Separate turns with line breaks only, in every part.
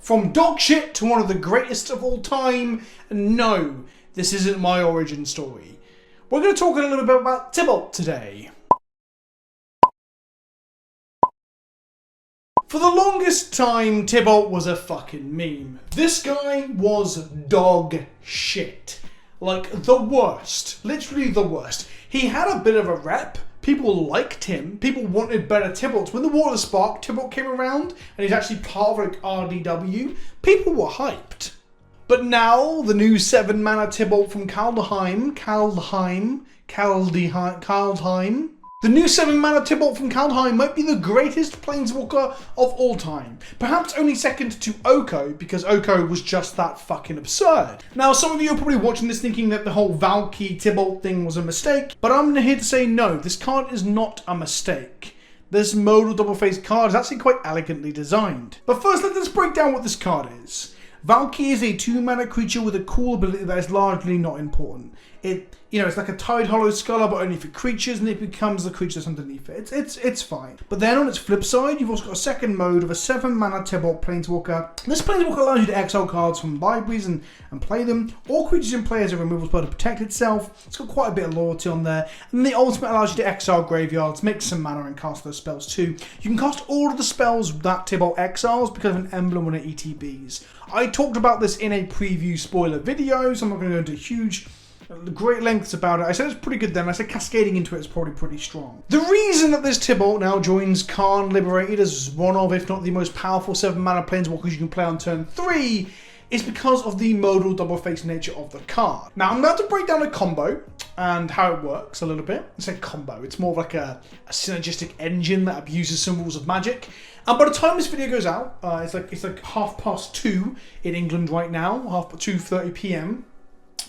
From dog shit to one of the greatest of all time, no, this isn't my origin story. We're going to talk a little bit about Tibalt today. For the longest time, Tibalt was a fucking meme. This guy was dog shit. Like, the worst. Literally the worst. He had a bit of a rep. People liked him. People wanted better Tibalts. When the War of the Spark Tibalt came around, and he's actually part of like RDW, people were hyped. But now, the new 7-mana Tibalt from Kaldheim. The new 7-mana Tibalt from Kaldheim might be the greatest planeswalker of all time. Perhaps only second to Oko, because Oko was just that fucking absurd. Now, some of you are probably watching this thinking that the whole WotC Tibalt thing was a mistake, but I'm here to say no, this card is not a mistake. This modal double-faced card is actually quite elegantly designed. But first, let's break down what this card is. WotC is a 2-mana creature with a cool ability that is largely not important. It's like a Tide Hollow Scholar, but only for creatures, and it becomes the creature that's underneath it. It's fine. But then on its flip side, you've also got a second mode of a 7-mana Tibalt Planeswalker. This Planeswalker allows you to exile cards from libraries and play them. All creatures in play as a removal spell to protect itself. It's got quite a bit of loyalty on there. And the ultimate allows you to exile graveyards, make some mana, and cast those spells too. You can cast all of the spells that Tibalt exiles because of an emblem on it ETBs. I talked about this in a preview spoiler video, so I'm not going to go into great lengths about it. I said it's pretty good then. I said cascading into it is probably pretty strong. The reason that this Tibalt now joins Karn Liberated as one of, if not the most powerful 7-mana planeswalkers you can play on turn 3 is because of the modal double-faced nature of the card. Now, I'm about to break down a combo and how it works a little bit. I say combo. It's more like a synergistic engine that abuses some rules of magic. And by the time this video goes out, it's like 2:30 in England right now, 2:30 PM.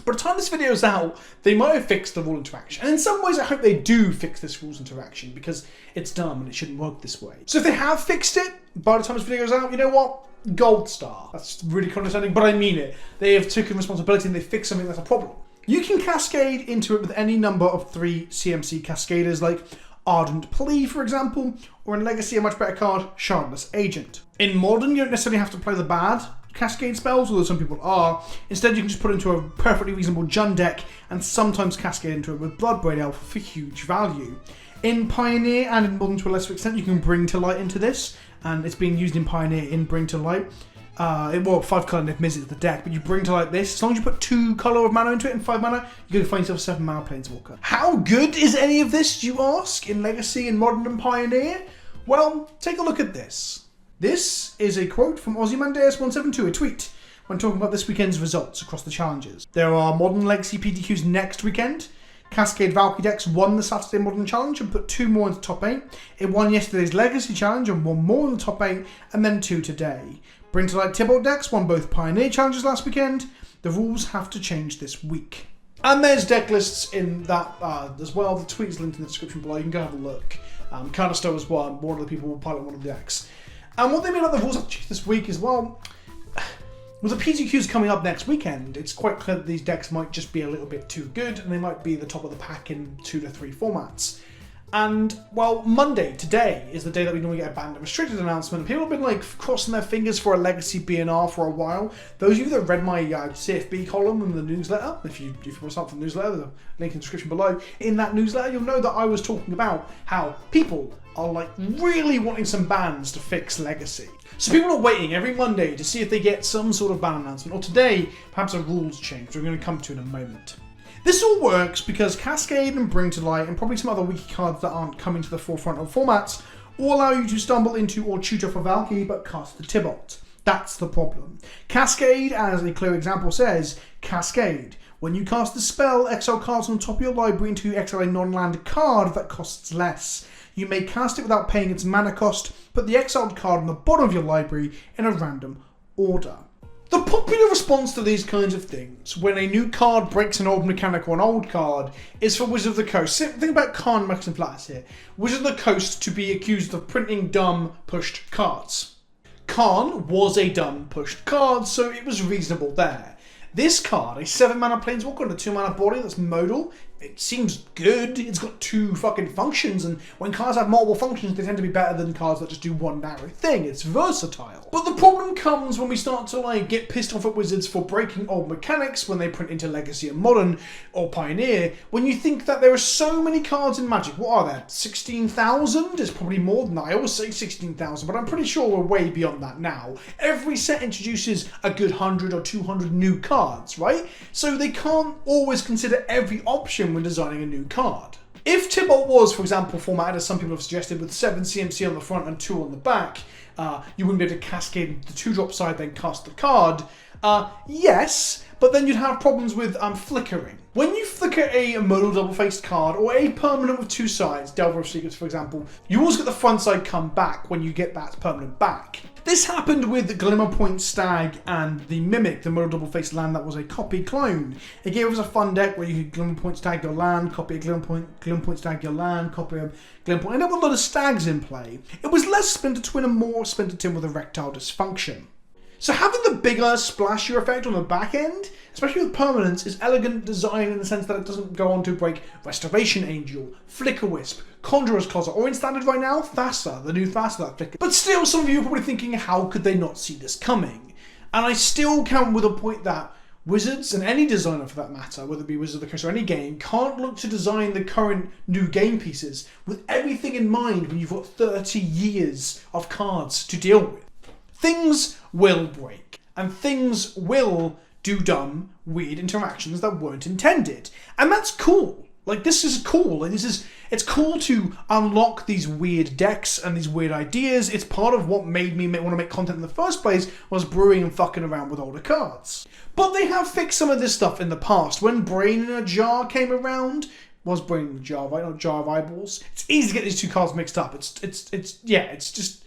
By the time this video is out, they might have fixed the rule interaction. And in some ways, I hope they do fix this rules interaction because it's dumb and it shouldn't work this way. So if they have fixed it, by the time this video goes out, you know what? Gold star. That's really condescending, but I mean it. They have taken responsibility and they fixed something that's a problem. You can cascade into it with any number of 3 CMC cascaders like Ardent Plea, for example, or in Legacy, a much better card, Shardless Agent. In Modern, you don't necessarily have to play the bad cascade spells, although some people are. Instead, you can just put it into a perfectly reasonable Jund deck and sometimes cascade into it with Bloodbraid Elf for huge value. In Pioneer and in Modern to a lesser extent, you can Bring to Light into this, and it's being used in Pioneer in Bring to Light. 5 colour if misses the deck, but you Bring to Light this. As long as you put 2 colour of mana into it and 5 mana, you're going to find yourself a 7-mana Planeswalker. How good is any of this, do you ask, in Legacy, in Modern and Pioneer? Well, take a look at this. This is a quote from Ozymandias172, a tweet, when talking about this weekend's results across the challenges. There are Modern Legacy PTQs next weekend. Cascade WotC decks won the Saturday Modern Challenge and put 2 more into top 8. It won yesterday's Legacy Challenge and won more in the top 8, and then 2 today. Bring to Light Tibalt decks won both Pioneer Challenges last weekend. The rules have to change this week. And there's deck lists in that as well. The tweet is linked in the description below. You can go have a look. Canister was one of the people who will pilot one of the decks. And what they mean about the rules have to change this week is, well, with the PTQs coming up next weekend, it's quite clear that these decks might just be a little bit too good and they might be the top of the pack in 2 to 3 formats. And, well, Monday, today, is the day that we normally get a banned and restricted announcement. People have been, like, crossing their fingers for a Legacy BNR for a while. Those of you that read my CFB column in the newsletter, if you want to start from the newsletter, the link in the description below, in that newsletter, you'll know that I was talking about how people are, like, really wanting some bans to fix Legacy. So people are waiting every Monday to see if they get some sort of ban announcement, or today, perhaps a rules change, which we're going to come to in a moment. This all works because Cascade and Bring to Light and probably some other wiki cards that aren't coming to the forefront of formats all allow you to stumble into or cheat off a WotC but cast the Tibalt. That's the problem. Cascade, as a clear example says, Cascade. When you cast the spell, exile cards on top of your library into exile a non-land card that costs less. You may cast it without paying its mana cost, put the exiled card on the bottom of your library in a random order. The popular response to these kinds of things, when a new card breaks an old mechanic or an old card, is for Wizard of the Coast. Think about Karn, Max and Flats here. Wizard of the Coast to be accused of printing dumb, pushed cards. Karn was a dumb, pushed card, so it was reasonable there. This card, a 7-mana Planeswalker and a 2-mana body that's modal, it seems good. It's got 2 fucking functions, and when cards have multiple functions, they tend to be better than cards that just do one narrow thing. It's versatile. But the problem comes when we start to like get pissed off at Wizards for breaking old mechanics when they print into Legacy and Modern or Pioneer, when you think that there are so many cards in Magic. What are there? 16,000? It's probably more than that. I always say 16,000, but I'm pretty sure we're way beyond that now. Every set introduces a good 100 or 200 new cards, right? So they can't always consider every option when designing a new card. If Tibalt was, for example, formatted as some people have suggested with 7 CMC on the front and 2 on the back, you wouldn't be able to cascade into the 2-drop side, then cast the card. Yes, but then you'd have problems with flickering. When you flicker a modal double-faced card or a permanent with 2 sides, Delver of Secrets for example, you always get the front side come back when you get that permanent back. This happened with the Glimmerpoint Stag and the Mimic, the modal double-faced land that was a copy clone. It gave us a fun deck where you could Glimmerpoint Stag your land, copy a Glimmerpoint Stag your land, copy a Glimmerpoint, and there were a lot of stags in play. It was less Splinter Twin and more Splinter Twin with erectile dysfunction. So having the bigger, splashier effect on the back end, especially with permanents, is elegant design in the sense that it doesn't go on to break Restoration Angel, Flicker Wisp, Conjurer's Closet, or in standard right now, Thassa, the new Thassa that flickers. But still, some of you are probably thinking, how could they not see this coming? And I still come with a point that Wizards, and any designer for that matter, whether it be Wizards of the Coast or any game, can't look to design the current new game pieces with everything in mind when you've got 30 years of cards to deal with. Things will break, and things will do dumb, weird interactions that weren't intended. And that's cool. Like, this is cool. Like, it's cool to unlock these weird decks and these weird ideas. It's part of what made me want to make content in the first place, was brewing and fucking around with older cards. But they have fixed some of this stuff in the past. When Brain in a Jar came around, was Brain in a Jar, right? Not Jar of Eyeballs. It's easy to get these 2 cards mixed up. It's just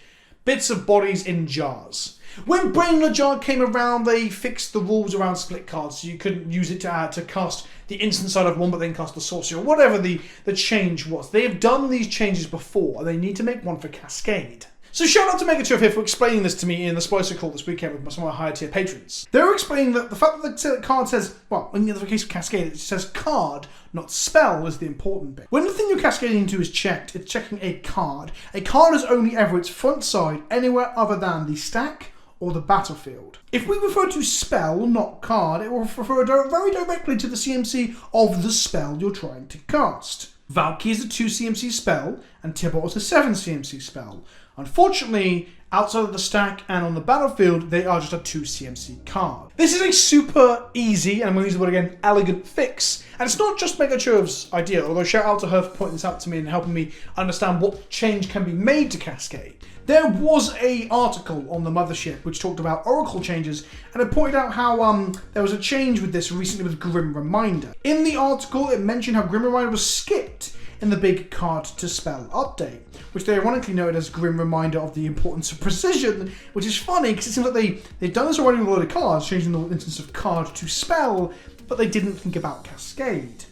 bits of bodies in jars. When Brain in a Jar came around, they fixed the rules around split cards, so you couldn't use it to cast the instant side of one, but then cast the sorcery, or whatever the change was. They have done these changes before, and they need to make one for Cascade. So shout out to Megaturf here for explaining this to me in the Splicer call this weekend with some of my higher tier patrons. They were explaining that the fact that the card says, well, in the case of Cascade, it says card, not spell, is the important bit. When the thing you're cascading into is checked, it's checking a card. A card is only ever its front side anywhere other than the stack or the battlefield. If we refer to spell, not card, it will refer very directly to the CMC of the spell you're trying to cast. Valky is a 2 CMC spell, and Tibalt is a 7 CMC spell. Unfortunately, outside of the stack and on the battlefield, they are just a 2 CMC card. This is a super easy, and I'm going to use the word again, elegant fix. And it's not just Megaturf's idea, although shout out to her for pointing this out to me and helping me understand what change can be made to Cascade. There was an article on the Mothership which talked about Oracle changes, and it pointed out how there was a change with this recently with Grim Reminder. In the article, it mentioned how Grim Reminder was skipped in the big card to spell update, which they ironically noted as Grim Reminder of the importance of precision, which is funny because it seems like they've done this already with a lot of cards, changing the instance of card to spell, but they didn't think about Cascade.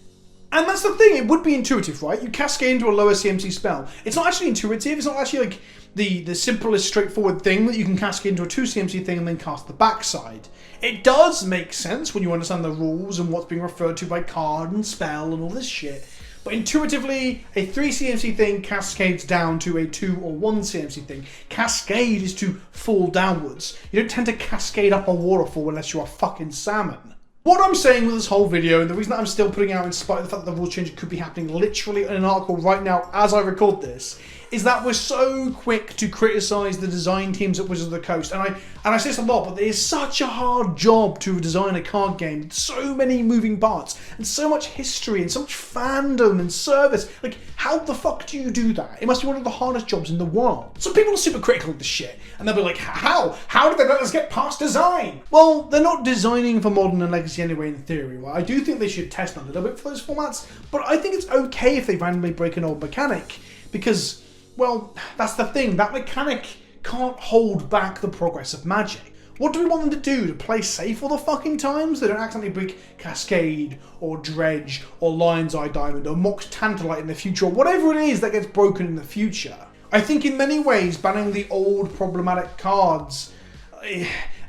And that's the thing, it would be intuitive, right? You cascade into a lower CMC spell. It's not actually intuitive, it's not actually like the simplest, straightforward thing that you can cascade into a 2 CMC thing and then cast the backside. It does make sense when you understand the rules and what's being referred to by card and spell and all this shit. But intuitively, a 3 CMC thing cascades down to a 2 or 1 CMC thing. Cascade is to fall downwards. You don't tend to cascade up a waterfall unless you're a fucking salmon. What I'm saying with this whole video, and the reason that I'm still putting out in spite of the fact that the rule change could be happening literally in an article right now as I record this, is that we're so quick to criticise the design teams at Wizards of the Coast. And I say this a lot, but it is such a hard job to design a card game with so many moving parts and so much history and so much fandom and service. Like, how the fuck do you do that? It must be one of the hardest jobs in the world. So people are super critical of this shit, and they'll be like, how? How did they let us get past design? Well, they're not designing for Modern and Legacy anyway in theory, right? I do think they should test a little bit for those formats, but I think it's okay if they randomly break an old mechanic, because, well, that's the thing, that mechanic can't hold back the progress of Magic. What do we want them to do? To play safe all the fucking times? They don't accidentally break Cascade, or Dredge, or Lion's Eye Diamond, or Mox Tantalite in the future, or whatever it is that gets broken in the future. I think in many ways, banning the old problematic cards,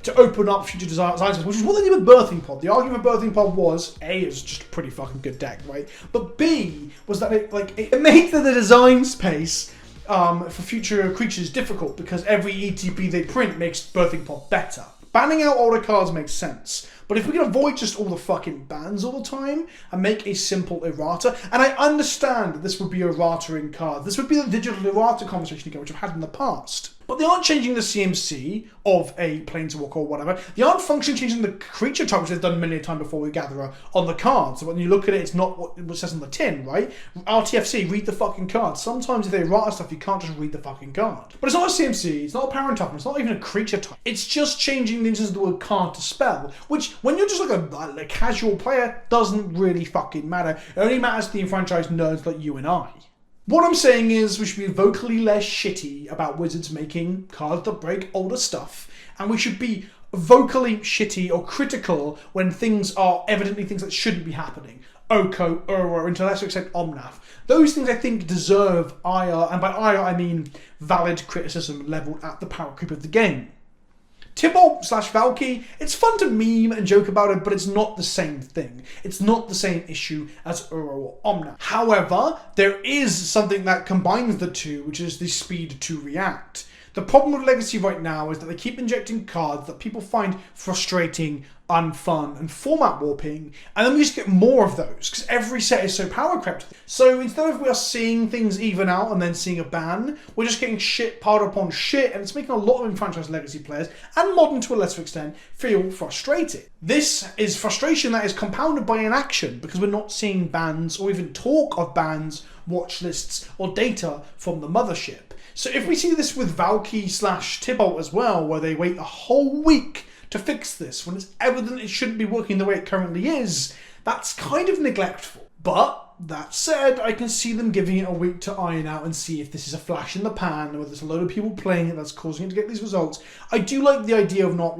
to open up future designs, which is what they did with Birthing Pod. The argument of Birthing Pod was, A, it was just a pretty fucking good deck, right? But B, was that it made the design space for future creatures difficult because every ETB they print makes Birthing Pod better. Banning out older cards makes sense, but if we can avoid just all the fucking bans all the time and make a simple errata, and I understand that this would be errata in cards, this would be the digital errata conversation again, which I've had in the past. But they aren't changing the CMC of a planeswalker or whatever. They aren't functionally changing the creature type, which they've done many a time before with Gatherer, on the card. So when you look at it, it's not what it says on the tin, right? RTFC, read the fucking card. Sometimes if they errata stuff, you can't just read the fucking card. But it's not a CMC, it's not a power and toughness, it's not even a creature type. It's just changing the instance of the word card to spell, which when you're just like a casual player, doesn't really fucking matter. It only matters to the enfranchised nerds like you and I. What I'm saying is we should be vocally less shitty about Wizards making cards that break older stuff, and we should be vocally shitty or critical when things are evidently things that shouldn't be happening. Oko, Uro, and to a lesser extent Omnath. Those things I think deserve ire, and by ire I mean valid criticism levelled at the power creep of the game. Tibalt/Valky, it's fun to meme and joke about it, but it's not the same thing. It's not the same issue as Uro or Omnath. However, there is something that combines the two, which is the speed to react. The problem with Legacy right now is that they keep injecting cards that people find frustrating, unfun, and format warping, and then we just get more of those, because every set is so power crept. So instead of we are seeing things even out and then seeing a ban, we're just getting shit piled upon shit, and it's making a lot of enfranchised Legacy players, and modern to a lesser extent, feel frustrated. This is frustration that is compounded by inaction, because we're not seeing bans, or even talk of bans, watch lists, or data from the mothership. So if we see this with Valky/Tibalt as well, where they wait a whole week to fix this, when it's evident it shouldn't be working the way it currently is, that's kind of neglectful. But that said, I can see them giving it a week to iron out and see if this is a flash in the pan, or there's a load of people playing it that's causing it to get these results. I do like the idea of not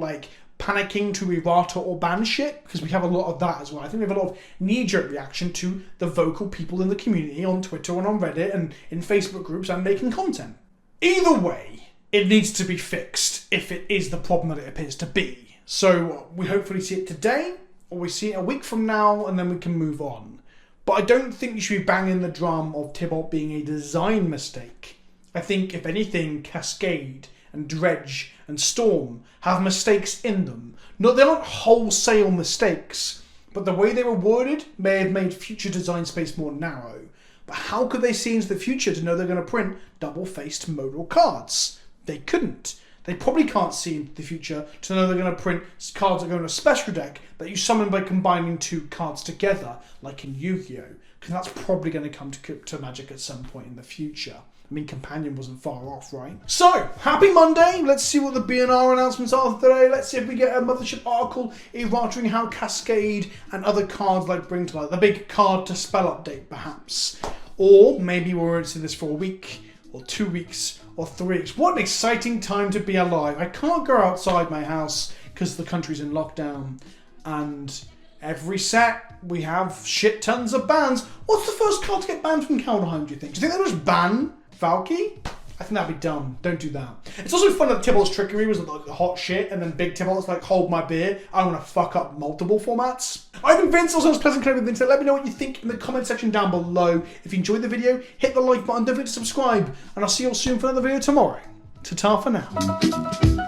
panicking to errata or ban shit, because we have a lot of that as well. I think we have a lot of knee-jerk reaction to the vocal people in the community on Twitter and on Reddit and in Facebook groups and making content. Either way, it needs to be fixed if it is the problem that it appears to be. So we hopefully see it today, or we see it a week from now, and then we can move on. But I don't think you should be banging the drum of Tibalt being a design mistake. I think, if anything, Cascade and Dredge and Storm have mistakes in them. No, they're not wholesale mistakes, but the way they were worded may have made future design space more narrow. But how could they see into the future to know they're going to print double-faced modal cards? They couldn't. They probably can't see into the future to know they're going to print cards that go in a special deck that you summon by combining two cards together, like in Yu-Gi-Oh! Because that's probably going to come to Magic at some point in the future. I mean, Companion wasn't far off, right? So, happy Monday. Let's see what the BNR announcements are today. Let's see if we get a Mothership article errating how Cascade and other cards bring to light. The big card to spell update, perhaps. Or maybe we're going to see this for a week, or 2 weeks, or 3 weeks. What an exciting time to be alive. I can't go outside my house because the country's in lockdown. And every set, we have shit tons of bans. What's the first card to get banned from Kaldheim, do you think? Do you think they'll just ban Valky? I think that'd be dumb. Don't do that. It's also fun that Tibalt's trickery was the hot shit, and then Big Tibalt's hold my beer. I want to fuck up multiple formats. I've been Vince, also PleasantKenobi with Vince. Let me know what you think in the comment section down below. If you enjoyed the video, hit the like button, don't forget to subscribe, and I'll see you all soon for another video tomorrow. Ta-ta for now.